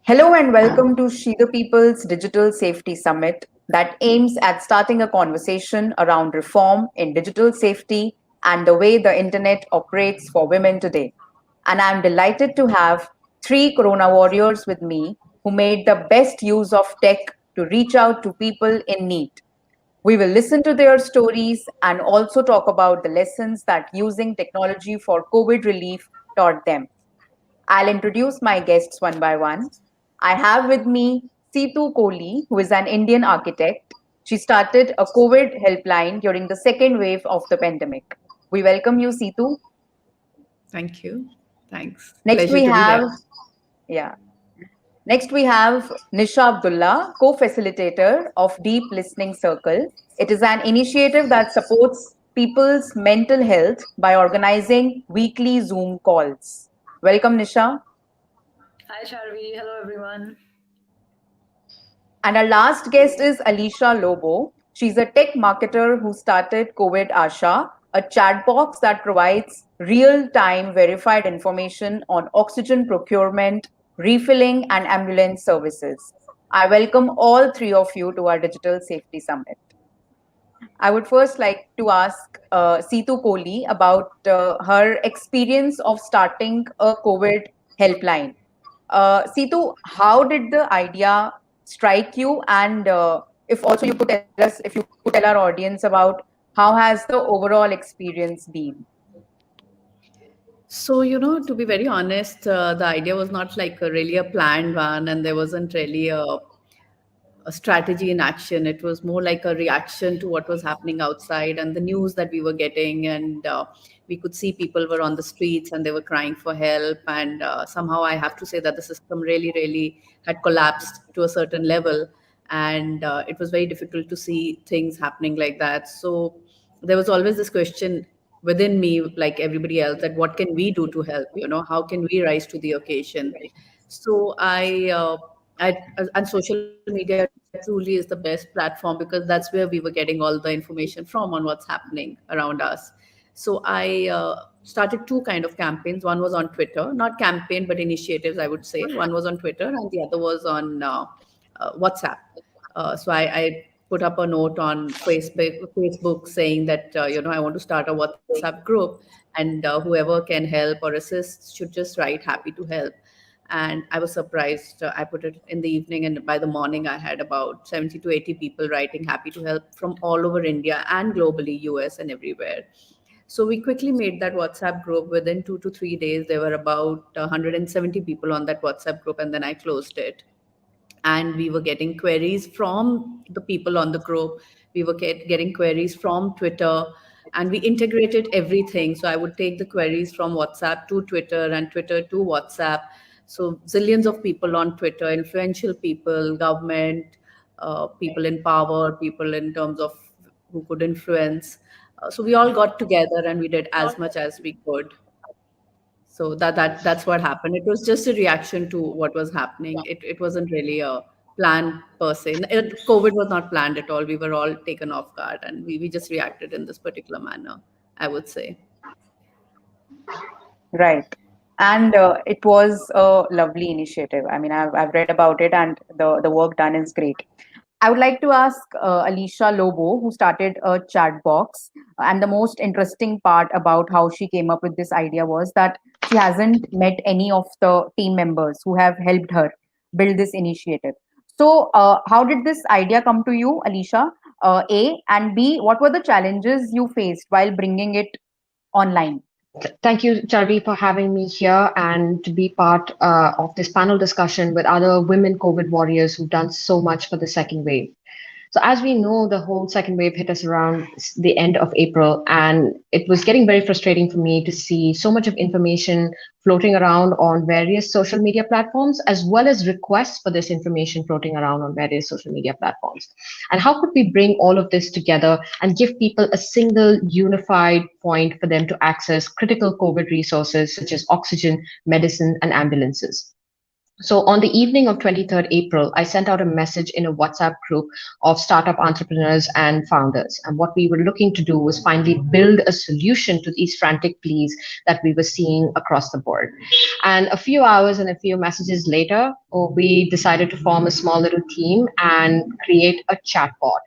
Hello and welcome to She the People's Digital Safety Summit that aims at starting a conversation around reform in digital safety and the way the internet operates for women today. And I'm delighted to have three Corona warriors with me who made the best use of tech to reach out to people in need. We will listen to their stories and also talk about the lessons that using technology for COVID relief taught them. I'll introduce my guests one by one. I have with me Seetu Kohli, who is an Indian architect. She started a COVID helpline during the second wave of the pandemic. We welcome you, Seetu. Thank you. Thanks. Next Pleasure we to be here. have, yeah. Next we have Nisha Abdullah, co-facilitator of Deep Listening Circle. It is an initiative that supports people's mental health by organizing weekly Zoom calls. Welcome, Nisha. Hi, Charvi. Hello, everyone. And our last guest is Alysha Lobo. She's a tech marketer who started COVID Asha, a chat box that provides real time verified information on oxygen procurement, refilling, and ambulance services. I welcome all three of you to our Digital Safety Summit. I would first like to ask Seetu Kohli about her experience of starting a COVID helpline. Seetu, how did the idea strike you? And if also you could tell us, if you could tell our audience about how has the overall experience been? So, to be very honest, the idea was not like really a planned one, and there wasn't really a strategy in action. It was more like a reaction to what was happening outside and the news that we were getting. And we could see people were on the streets and they were crying for help. And somehow I have to say that the system really, really had collapsed to a certain level. And it was very difficult to see things happening like that. So there was always this question within me, like everybody else, that what can we do to help? How can we rise to the occasion? So and social media truly is the best platform because that's where we were getting all the information from on what's happening around us. So I started two kind of campaigns. One was on Twitter, not campaign, but initiatives, I would say. One was on Twitter and the other was on WhatsApp. So I put up a note on Facebook saying that I want to start a WhatsApp group, and whoever can help or assist should just write happy to help. And I was surprised. I put it in the evening, and by the morning, I had about 70 to 80 people writing happy to help from all over India and globally, US and everywhere. So we quickly made that WhatsApp group. Within 2 to 3 days, there were about 170 people on that WhatsApp group, and then I closed it. And we were getting queries from the people on the group. We were getting queries from Twitter, and we integrated everything. So I would take the queries from WhatsApp to Twitter and Twitter to WhatsApp. So zillions of people on Twitter, influential people, government, people in power, people in terms of who could influence. So we all got together and we did as much as we could. So that's what happened. It was just a reaction to what was happening. It wasn't really a plan per se. COVID was not planned at all. We were all taken off guard, and we just reacted in this particular manner, I would say. Right. And it was a lovely initiative. I mean, I've read about it and the work done is great. I would like to ask Alysha Lobo, who started a chat box. And the most interesting part about how she came up with this idea was that she hasn't met any of the team members who have helped her build this initiative. So, how did this idea come to you, Alysha? A, and B, what were the challenges you faced while bringing it online? Thank you, Charvi, for having me here and to be part of this panel discussion with other women COVID warriors who've done so much for the second wave. So, as we know, the whole second wave hit us around the end of April, and it was getting very frustrating for me to see so much of information floating around on various social media platforms, as well as requests for this information floating around on various social media platforms. And how could we bring all of this together and give people a single unified point for them to access critical COVID resources such as oxygen, medicine, and ambulances? So on the evening of 23rd April, I sent out a message in a WhatsApp group of startup entrepreneurs and founders. And what we were looking to do was finally build a solution to these frantic pleas that we were seeing across the board. And a few hours and a few messages later, we decided to form a small little team and create a chatbot.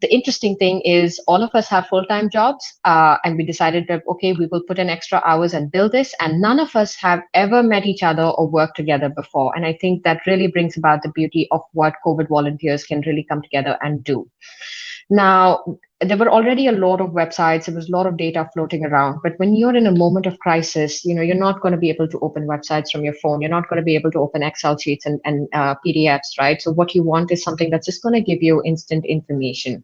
The interesting thing is all of us have full-time jobs, and we decided that okay, we will put in extra hours and build this, and none of us have ever met each other or worked together before. And I think that really brings about the beauty of what COVID volunteers can really come together and do. Now, there were already a lot of websites, there was a lot of data floating around. But when you're in a moment of crisis, you're not going to be able to open websites from your phone. You're not going to be able to open Excel sheets and PDFs, right? So what you want is something that's just going to give you instant information.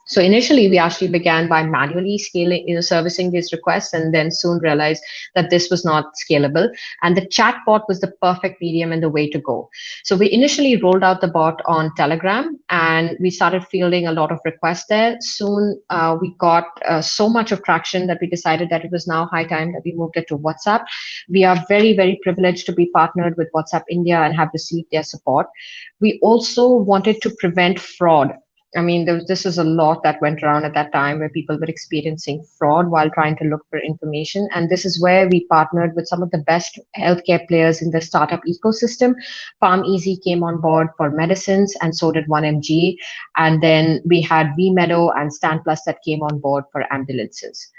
So initially, we actually began by manually scaling, servicing these requests, and then soon realized that this was not scalable. And the chatbot was the perfect medium and the way to go. So we initially rolled out the bot on Telegram, and we started fielding a lot of requests there. Soon, we got so much of traction that we decided that it was now high time that we moved it to WhatsApp. We are very, very privileged to be partnered with WhatsApp India and have received their support. We also wanted to prevent fraud. I mean, this is a lot that went around at that time where people were experiencing fraud while trying to look for information. And this is where we partnered with some of the best healthcare players in the startup ecosystem. Palm Easy came on board for medicines, and so did 1MG. And then we had VMeadow and Stan Plus that came on board for ambulances.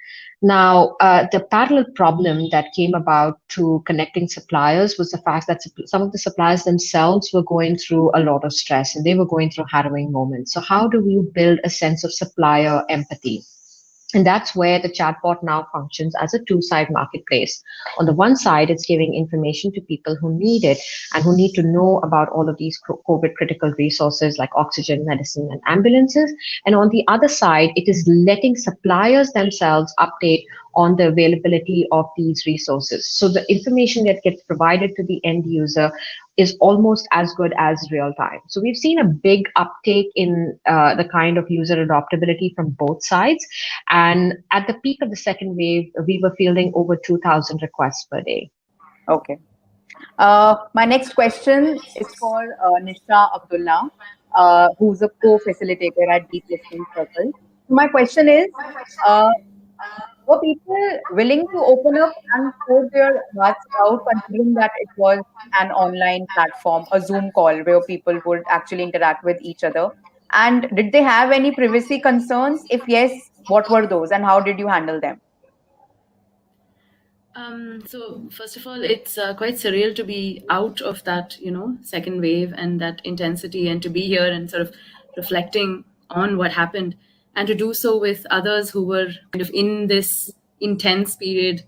Now, the parallel problem that came about to connecting suppliers was the fact that some of the suppliers themselves were going through a lot of stress and they were going through harrowing moments. So, how do we build a sense of supplier empathy? And that's where the chatbot now functions as a two-side marketplace. On the one side, it's giving information to people who need it and who need to know about all of these COVID critical resources like oxygen, medicine, and ambulances. And on the other side, it is letting suppliers themselves update on the availability of these resources. So the information that gets provided to the end user is almost as good as real time. So we've seen a big uptake in the kind of user adoptability from both sides. And at the peak of the second wave, we were fielding over 2,000 requests per day. Okay. My next question is for Nisha Abdullah, who's a co-facilitator at Deep Listening Circle. My question is, uh, were people willing to open up and pour their hearts out, considering that it was an online platform, a Zoom call where people would actually interact with each other? And did they have any privacy concerns? If yes, what were those, and how did you handle them? So first of all, it's quite surreal to be out of that, second wave and that intensity, and to be here and sort of reflecting on what happened, and to do so with others who were kind of in this intense period,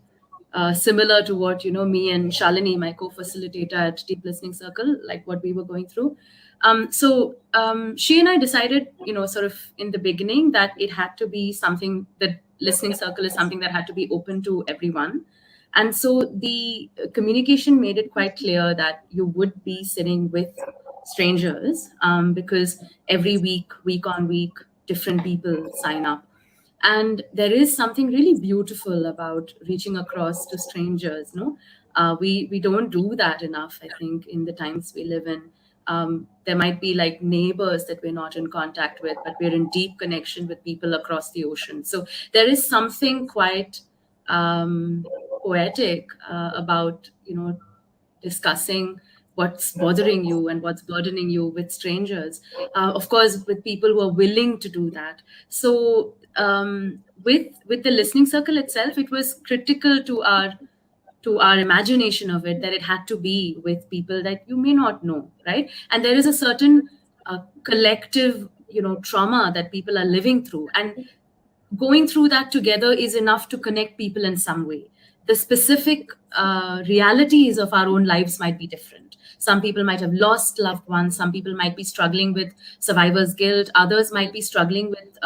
similar to what me and Shalini, my co-facilitator at Deep Listening Circle, like what we were going through. She and I decided, sort of in the beginning, that it had to be something that listening circle is something that had to be open to everyone. And so the communication made it quite clear that you would be sitting with strangers, because every week on week, different people sign up. And there is something really beautiful about reaching across to strangers. No, we don't do that enough, I think, in the times we live in. There might be like neighbors that we're not in contact with, but we're in deep connection with people across the ocean. So there is something quite poetic about discussing what's bothering you and what's burdening you with strangers, of course with people who are willing to do that. So with the listening circle itself, it was critical to our imagination of it that it had to be with people that you may not know, right? And there is a certain collective trauma that people are living through, and going through that together is enough to connect people in some way. The specific realities of our own lives might be different. Some people might have lost loved ones. Some people might be struggling with survivor's guilt. Others might be struggling with,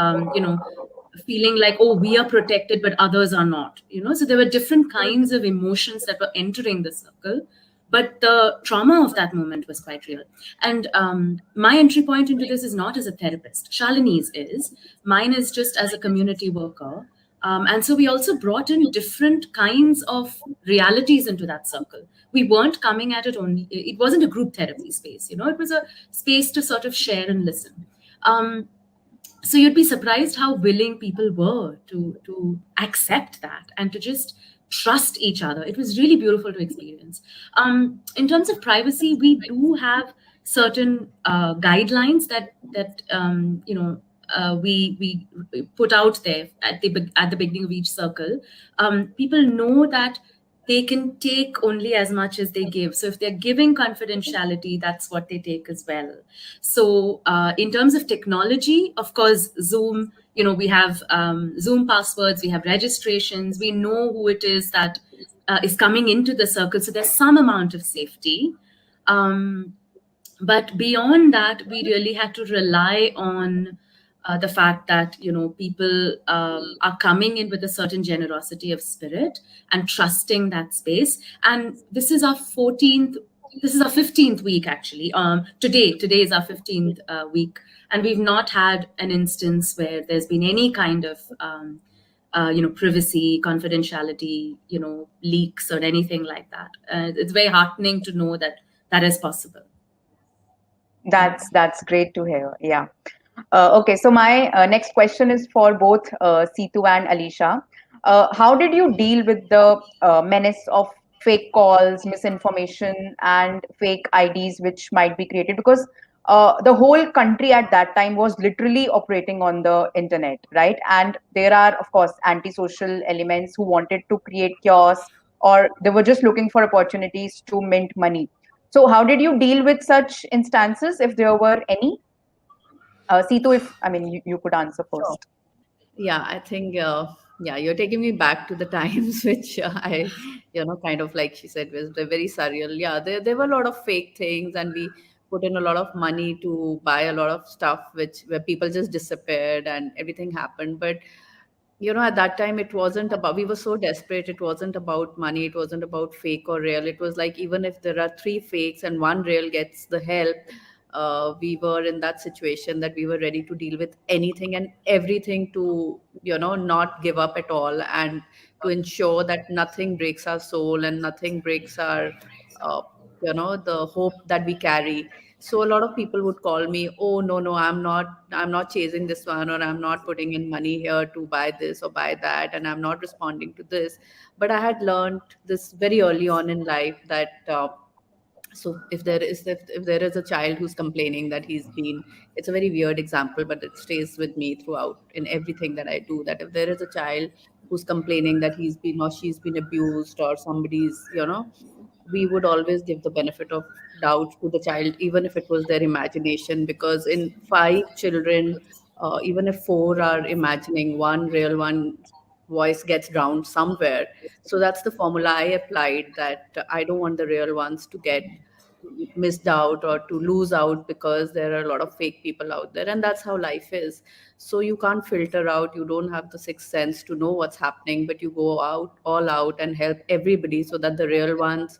feeling like, oh, we are protected, but others are not. So there were different kinds of emotions that were entering the circle. But the trauma of that moment was quite real. And my entry point into this is not as a therapist. Shalini's is. Mine is just as a community worker. And so we also brought in different kinds of realities into that circle. We weren't coming at it only, it wasn't a group therapy space, it was a space to sort of share and listen. So you'd be surprised how willing people were to accept that and to just trust each other. It was really beautiful to experience. In terms of privacy, we do have certain guidelines that we put out there at the beginning of each circle. People know that they can take only as much as they give. So if they're giving confidentiality, that's what they take as well. So in terms of technology, of course, Zoom, we have Zoom passwords, we have registrations, we know who it is that is coming into the circle. So there's some amount of safety. But beyond that, we really had to rely on the fact that people are coming in with a certain generosity of spirit and trusting that space. And this is our 15th week actually. Today is our 15th week, and we've not had an instance where there's been any kind of privacy, confidentiality, leaks or anything like that. It's very heartening to know that that is possible. That's great to hear. Yeah. Okay, so my next question is for both Seetu and Alysha. How did you deal with the menace of fake calls, misinformation, and fake IDs which might be created? Because the whole country at that time was literally operating on the internet, right? And there are, of course, antisocial elements who wanted to create chaos, or they were just looking for opportunities to mint money. So, how did you deal with such instances, if there were any? Seetu, if I mean you could answer first. Yeah, I think, yeah, you're taking me back to the times which I, kind of like she said, was very surreal. Yeah, there were a lot of fake things, and we put in a lot of money to buy a lot of stuff where people just disappeared and everything happened. But at that time, it wasn't about, we were so desperate. It wasn't about money. It wasn't about fake or real. It was like, even if there are three fakes and one real gets the help, we were in that situation that we were ready to deal with anything and everything to, not give up at all, and to ensure that nothing breaks our soul and nothing breaks our, the hope that we carry. So a lot of people would call me, oh no, I'm not chasing this one, or I'm not putting in money here to buy this or buy that, and I'm not responding to this. But I had learned this very early on in life that, so if there is a child who's complaining that he's been, it's a very weird example, but it stays with me throughout in everything that I do, that if there is a child who's complaining that he's been or she's been abused, or somebody's, we would always give the benefit of doubt to the child, even if it was their imagination, because in five children, even if four are imagining, one real one voice gets drowned somewhere. So that's the formula I applied, that I don't want the real ones to get missed out or to lose out, because there are a lot of fake people out there, and that's how life is. So you can't filter out, you don't have the sixth sense to know what's happening, but you go out all out and help everybody, so that the real ones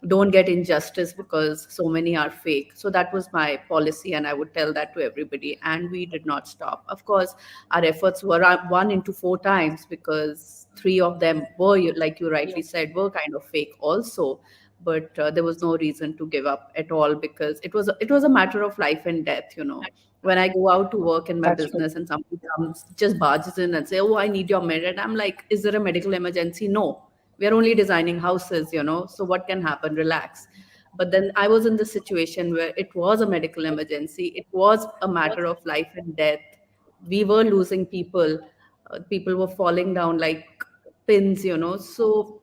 don't get injustice because so many are fake. So that was my policy, and I would tell that to everybody, and we did not stop. Of course, our efforts were one into four times, because three of them were, like you rightly said, were kind of fake also. But there was no reason to give up at all, because it was a matter of life and death. When I go out to work in my That's true. business and somebody comes, just barges in and say, oh, I need your med, I'm like, is there a medical emergency? No, we are only designing houses, so what can happen? Relax. But then I was in the situation where it was a medical emergency, it was a matter of life and death. We were losing people. People were falling down like pins, so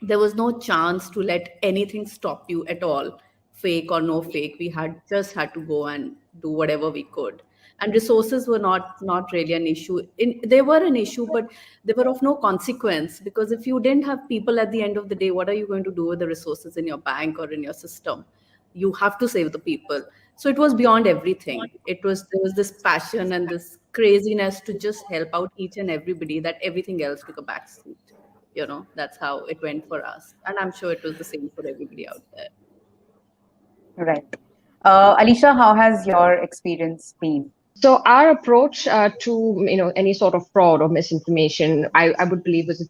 there was no chance to let anything stop you at all, fake or no fake. We had to go and do whatever we could. And resources were not really an issue. They were an issue, but they were of no consequence, because if you didn't have people at the end of the day, what are you going to do with the resources in your bank or in your system? You have to save the people. So it was beyond everything. There was this passion and this craziness to just help out each and everybody, that everything else took a back seat. That's how it went for us, and I'm sure it was the same for everybody out there. Right. Alysha, how has your experience been? So our approach to any sort of fraud or misinformation, I would believe was a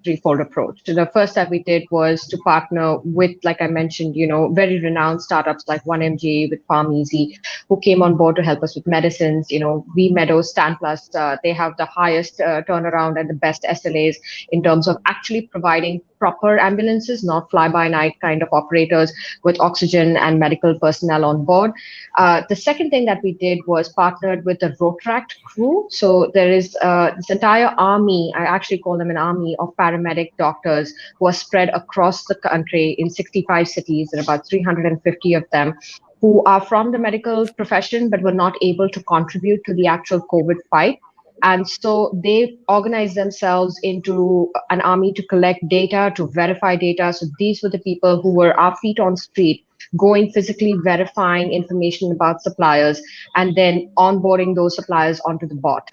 threefold approach. So the first that we did was to partner with, like I mentioned, very renowned startups like 1MG with PharmEasy, who came on board to help us with medicines. V Meadows, Stan Plus, they have the highest turnaround and the best SLAs in terms of actually providing proper ambulances, not fly-by-night kind of operators with oxygen and medical personnel on board. The second thing that we did was partnered with the Rotaract crew. So there is this entire army, I actually call them an army of paramedic doctors who are spread across the country in 65 cities. There are about 350 of them who are from the medical profession but were not able to contribute to the actual COVID fight. And so they organized themselves into an army to collect data, to verify data. So these were the people who were our feet on street, going physically verifying information about suppliers and then onboarding those suppliers onto the bot.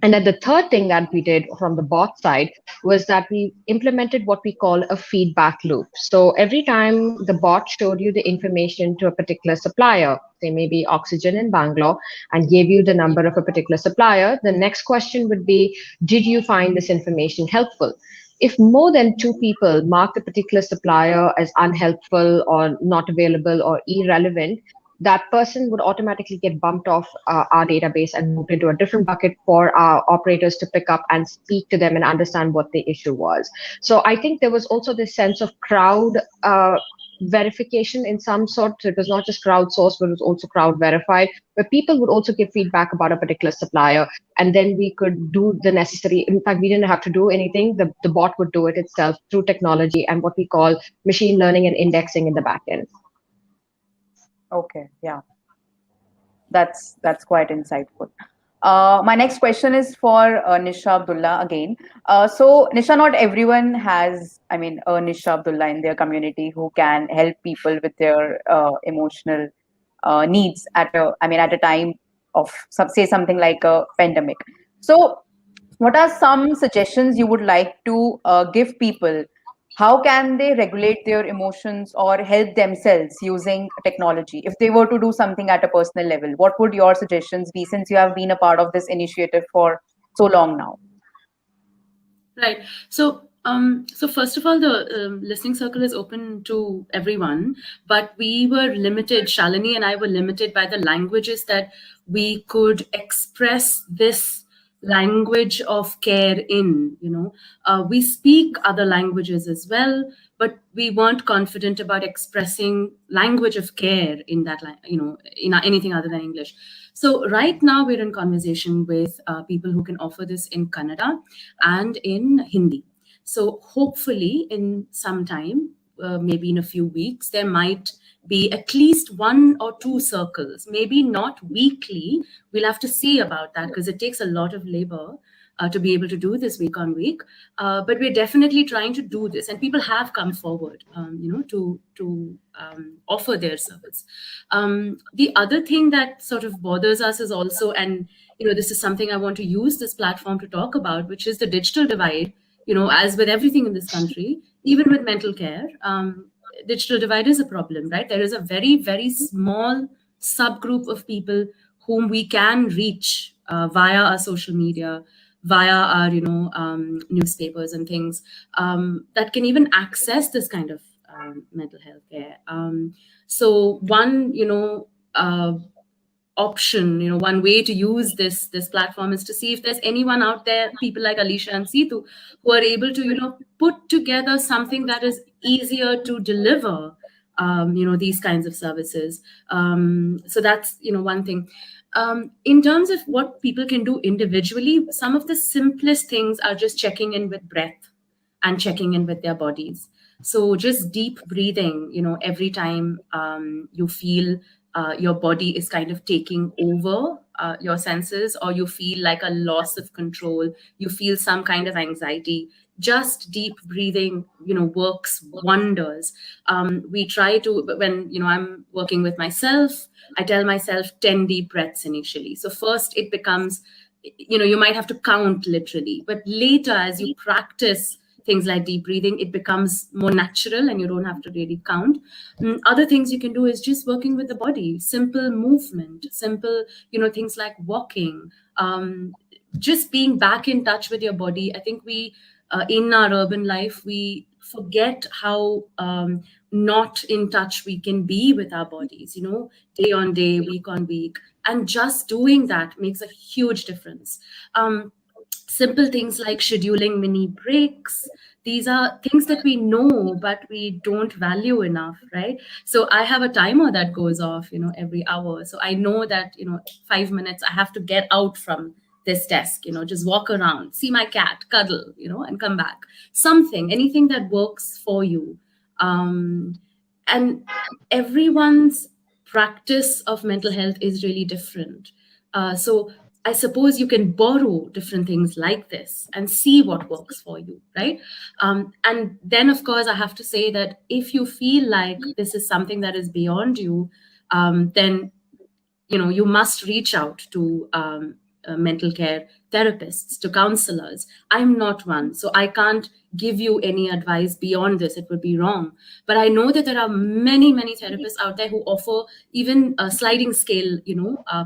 And then the third thing that we did from the bot side was that we implemented what we call a feedback loop. So every time the bot showed you the information to a particular supplier, say maybe oxygen in Bangalore, and gave you the number of a particular supplier, the next question would be, did you find this information helpful? If more than two people marked a particular supplier as unhelpful or not available or irrelevant, that person would automatically get bumped off our database and moved into a different bucket for our operators to pick up and speak to them and understand what the issue was. So I think there was also this sense of crowd verification in some sort. So it was not just crowdsourced, but it was also crowd verified, where people would also give feedback about a particular supplier. And then we could do the necessary, in fact, we didn't have to do anything. The bot would do it itself through technology and what we call machine learning and indexing in the back end. Okay, yeah, that's quite insightful. My next question is for Nisha Abdullah again. So Nisha, not everyone has, I mean, a Nisha Abdullah in their community who can help people with their emotional needs at a time of say something like a pandemic. So what are some suggestions you would like to give people? How can they regulate their emotions or help themselves using technology? If they were to do something at a personal level, what would your suggestions be, since you have been a part of this initiative for so long now? Right. So first of all, the listening circle is open to everyone, but we were limited. Shalini and I were limited by the languages that we could express this language of care in. We speak other languages as well, but we weren't confident about expressing language of care in that, in anything other than English. So right now we're in conversation with people who can offer this in Kannada and in Hindi. So hopefully in some time, maybe in a few weeks, there might be at least one or two circles, maybe not weekly. We'll have to see about that because it takes a lot of labor to be able to do this week on week. But we're definitely trying to do this, and people have come forward, to offer their service. The other thing that sort of bothers us is also, and this is something I want to use this platform to talk about, which is the digital divide. As with everything in this country, even with mental care, digital divide is a problem, right? There is a very, very small subgroup of people whom we can reach via our social media, via our, newspapers and things that can even access this kind of mental health care. So one, option, one way to use this platform is to see if there's anyone out there, people like Alysha and Seetu, who are able to, put together something that is easier to deliver, these kinds of services. So that's, one thing. In terms of what people can do individually, some of the simplest things are just checking in with breath and checking in with their bodies. So just deep breathing, every time you feel your body is kind of taking over your senses, or you feel like a loss of control, you feel some kind of anxiety, just deep breathing, works wonders. We try to, when, I'm working with myself, I tell myself 10 deep breaths initially. So first it becomes, you might have to count literally, but later as you practice things like deep breathing, it becomes more natural and you don't have to really count. Other things you can do is just working with the body, simple movement, simple, things like walking, just being back in touch with your body. I think we, in our urban life, we forget how not in touch we can be with our bodies, day on day, week on week. And just doing that makes a huge difference. Simple things like scheduling mini breaks. These are things that we know, but we don't value enough, right? So I have a timer that goes off, every hour. So I know that, 5 minutes, I have to get out from this desk, just walk around, see my cat, cuddle, and come back. Anything that works for you. And everyone's practice of mental health is really different. So I suppose you can borrow different things like this and see what works for you, right? And then, of course, I have to say that if you feel like this is something that is beyond you, then you must reach out to mental care therapists, to counselors. I'm not one, so I can't give you any advice beyond this. It would be wrong. But I know that there are many, many therapists out there who offer even a sliding scale,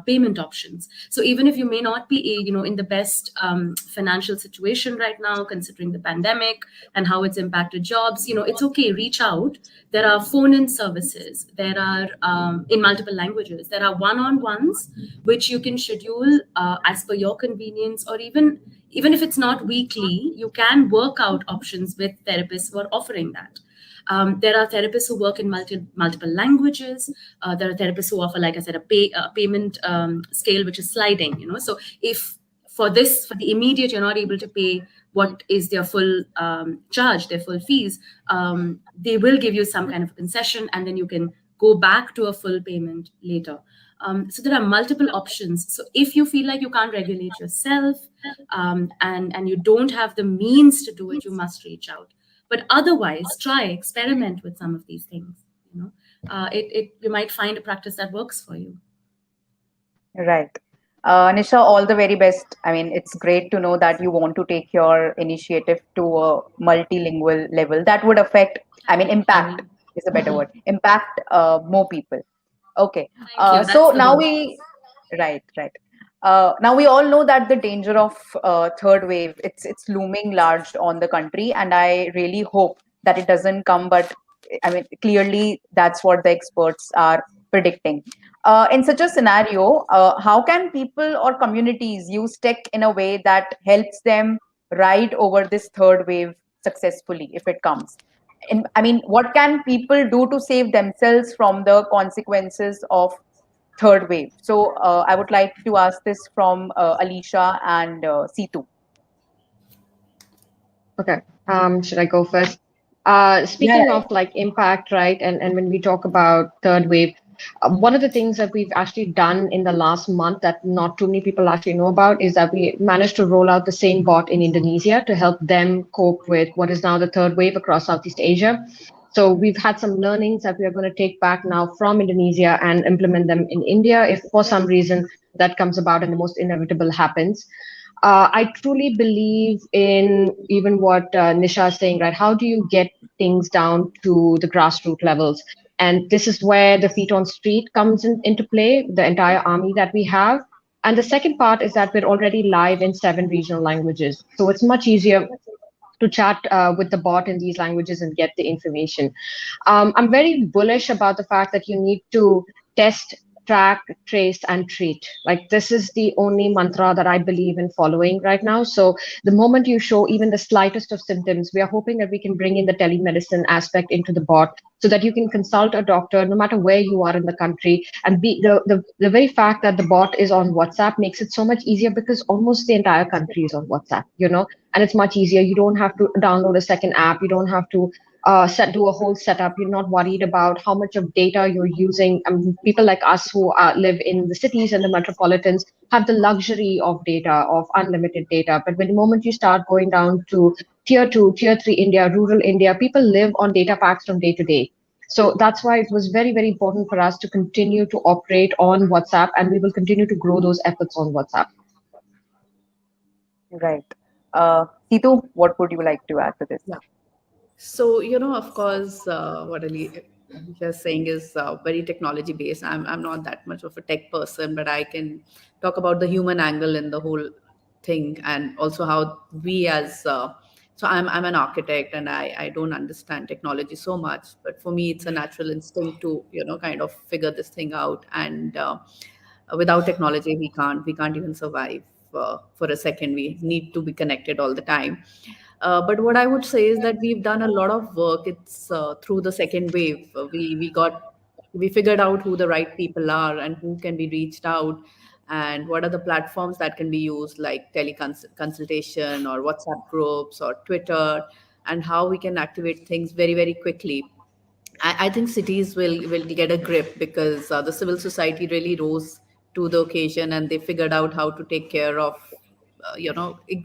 payment options. So even if you may not be, in the best financial situation right now, considering the pandemic and how it's impacted jobs, it's okay. Reach out. There are phone-in services. There are in multiple languages. There are one-on-ones which you can schedule as per your convenience, or even if it's not weekly, you can work out options with therapists who are offering that. There are therapists who work in multiple languages. There are therapists who offer, like I said, a payment scale which is sliding. So if for the immediate you're not able to pay what is their full charge, their full fees, they will give you some kind of concession, and then you can go back to a full payment later. So there are multiple options. So if you feel like you can't regulate yourself, and you don't have the means to do it, you must reach out. But otherwise, experiment with some of these things. You might find a practice that works for you. Right. Nisha, all the very best. I mean, it's great to know that you want to take your initiative to a multilingual level. That would affect, I mean, impact is a better word, impact more people. Okay. Thank you. So That's the now goal. right. Now we all know that the danger of third wave, it's looming large on the country, and I really hope that it doesn't come. But I mean, clearly that's what the experts are predicting. In such a scenario, how can people or communities use tech in a way that helps them ride over this third wave successfully if it comes? And I mean, what can people do to save themselves from the consequences of third wave? So I would like to ask this from Alysha and Seetu. Okay. Should I go first? Yeah, Speaking of like impact, right? And when we talk about third wave, one of the things that we've actually done in the last month that not too many people actually know about is that we managed to roll out the same bot in Indonesia to help them cope with what is now the third wave across Southeast Asia. So we've had some learnings that we are going to take back now from Indonesia and implement them in India if for some reason that comes about and the most inevitable happens. I truly believe in even what Nisha is saying, right? How do you get things down to the grassroots levels? And this is where the feet on street comes into play, the entire army that we have. And the second part is that we're already live in 7 regional languages. So it's much easier to chat with the bot in these languages and get the information. I'm very bullish about the fact that you need to test, track, trace, and treat. Like this is the only mantra that I believe in following right now. So the moment you show even the slightest of symptoms, we are hoping that we can bring in the telemedicine aspect into the bot so that you can consult a doctor no matter where you are in the country. And be the very fact that the bot is on WhatsApp makes it so much easier because almost the entire country is on WhatsApp, and it's much easier. You don't have to download a second app. You don't have to do a whole setup. You're not worried about how much of data you're using. People like us who live in the cities and the metropolitans have the luxury of data, of unlimited data. But when the moment you start going down to tier 2, tier 3 India, rural India, people live on data packs from day to day. So that's why it was very, very important for us to continue to operate on WhatsApp, and we will continue to grow those efforts on WhatsApp. right. Seetu, what would you like to add to this? Yeah. So, of course, what Alisha is saying is very technology based. I'm not that much of a tech person, but I can talk about the human angle in the whole thing, and also how we as so I'm an architect, and I don't understand technology so much, but for me it's a natural instinct to kind of figure this thing out. And without technology we can't even survive for a second. We need to be connected all the time. But what I would say is that we've done a lot of work. It's through the second wave. We figured out who the right people are and who can be reached out, and what are the platforms that can be used, like teleconsultation or WhatsApp groups or Twitter, and how we can activate things very, very quickly. I think cities will get a grip because the civil society really rose to the occasion, and they figured out how to take care of,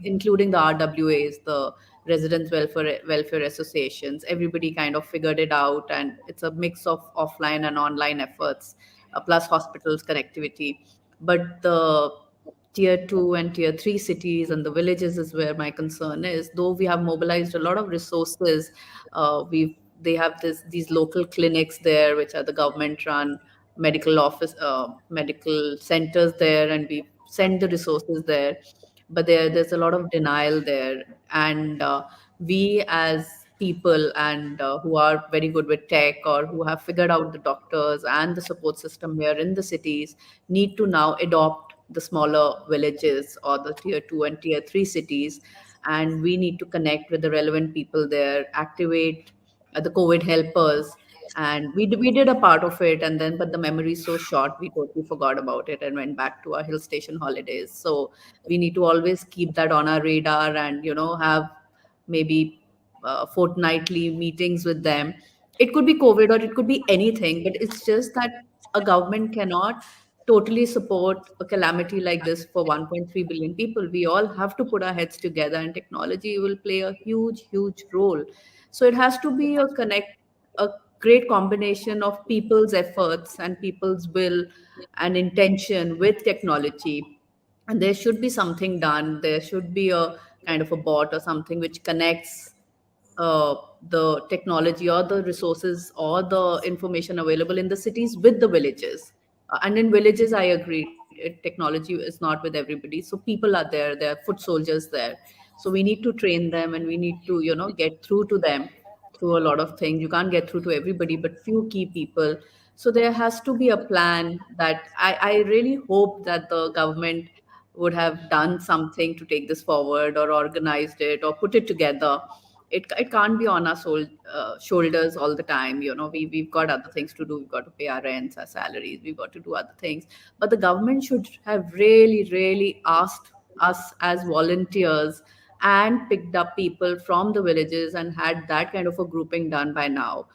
including the RWAs, the residents welfare associations. Everybody kind of figured it out, and it's a mix of offline and online efforts, plus hospitals connectivity. But the tier 2 and tier 3 cities and the villages is where my concern is. Though we have mobilized a lot of resources, they have these local clinics there, which are the government run medical centers there, and we send the resources there. But there's a lot of denial there. And we as people, and who are very good with tech, or who have figured out the doctors and the support system here in the cities, need to now adopt the smaller villages or the tier 2 and tier 3 cities. And we need to connect with the relevant people there, activate the COVID helpers. And we did a part of it, and then but the memory is so short, we totally forgot about it and went back to our hill station holidays. So we need to always keep that on our radar, and have maybe fortnightly meetings with them. It could be COVID or it could be anything, but it's just that a government cannot totally support a calamity like this for 1.3 billion people. We all have to put our heads together, and technology will play a huge, huge role. So it has to be a great combination of people's efforts and people's will and intention with technology. And there should be something done. There should be a kind of a bot or something which connects the technology or the resources or the information available in the cities with the villages. And in villages, I agree, technology is not with everybody. So people are there are foot soldiers there. So we need to train them, and we need to, get through to them through a lot of things. You can't get through to everybody, but few key people. So there has to be a plan that I really hope that the government would have done something to take this forward, or organized it, or put it together. It can't be on our shoulders all the time. We've got other things to do. We've got to pay our rents, our salaries. We've got to do other things. But the government should have really, really asked us as volunteers and picked up people from the villages and had that kind of a grouping done by now.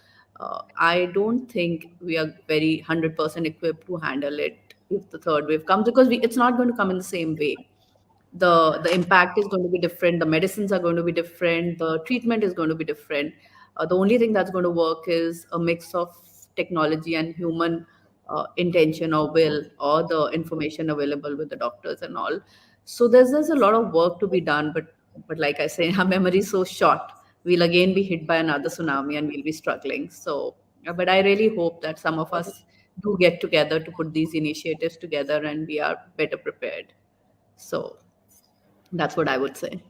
I don't think we are very 100% equipped to handle it if the third wave comes, because it's not going to come in the same way. The impact is going to be different, the medicines are going to be different, the treatment is going to be different. The only thing that's going to work is a mix of technology and human intention or will, or the information available with the doctors and all. So there's a lot of work to be done, but like I say, our memory is so short. We'll again be hit by another tsunami and we'll be struggling. So but I really hope that some of us do get together to put these initiatives together, and we are better prepared. So that's what I would say.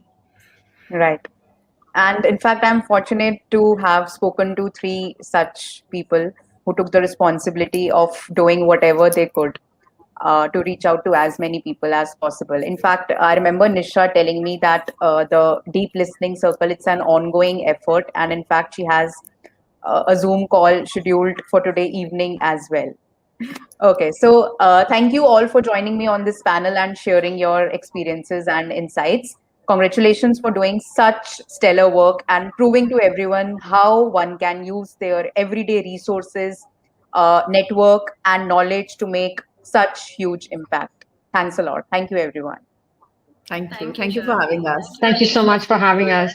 Right. And in fact, I'm fortunate to have spoken to three such people who took the responsibility of doing whatever they could to reach out to as many people as possible. In fact, I remember Nisha telling me that the deep listening circle, it's an ongoing effort. And in fact, she has a Zoom call scheduled for today evening as well. Okay, so thank you all for joining me on this panel and sharing your experiences and insights. Congratulations for doing such stellar work and proving to everyone how one can use their everyday resources, network, and knowledge to make such huge impact. Thanks a lot. Thank you, everyone. Thank you. Thank you, Thank you for Sharvi. having us. Thank you, Thank you so Alisha. much for having us.